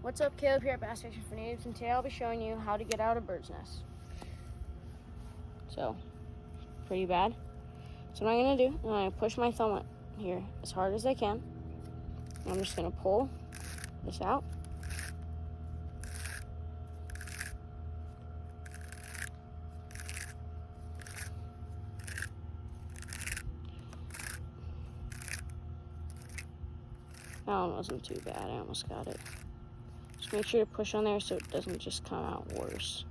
What's up, Caleb here at Baitcaster for Natives, and today I'll be showing you how to get out a bird's nest. So, pretty bad. So what I'm going to do, I'm going to push my thumb here as hard as I can. And I'm just going to pull this out. That one wasn't too bad, I almost got it. Just make sure to push on there so it doesn't just come out worse.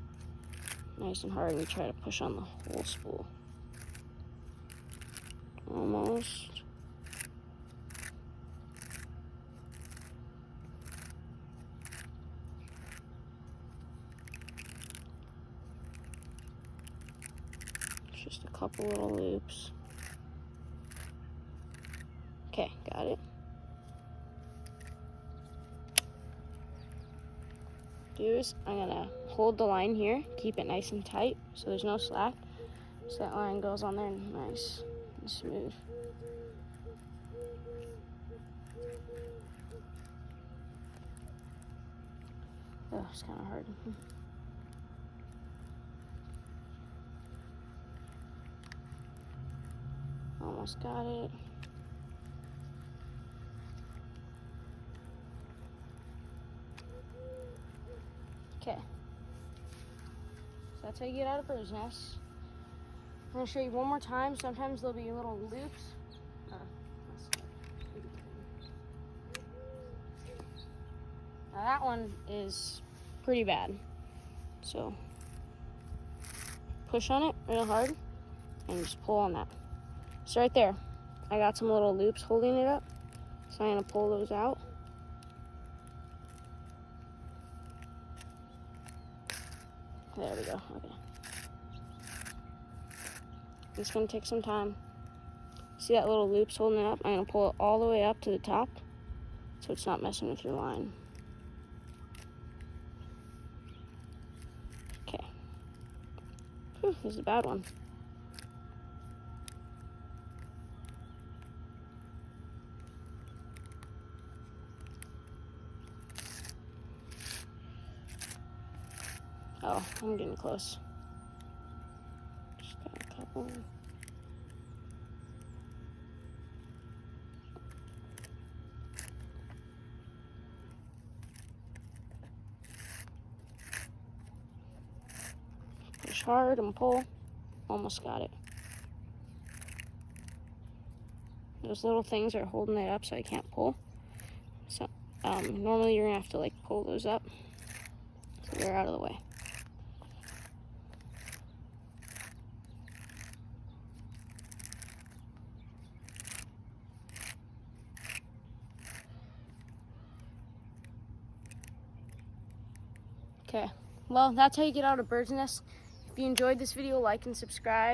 Nice and hard, and you try to push on the whole spool. Almost. Just a couple little loops. Okay, got it. Is I'm gonna hold the line here, keep it nice and tight so there's no slack, so that line goes on there nice and smooth. Oh, it's kind of hard. Almost got it. Okay, so that's how you get out of bird's nest. I'm going to show you one more time. Sometimes there'll be little loops. Now that one is pretty bad. So push on it real hard and just pull on that. So right there, I got some little loops holding it up. So I'm going to pull those out. There we go, okay. It's gonna take some time. See that little loop's holding it up? I'm gonna pull it all the way up to the top so it's not messing with your line. Okay. Whew, this is a bad one. Oh, I'm getting close. Just got a couple. Push hard and pull. Almost got it. Those little things are holding it up so I can't pull. So normally you're gonna have to like pull those up so they're out of the way. Okay, well, that's how you get out of bird's nest. If you enjoyed this video, like and subscribe.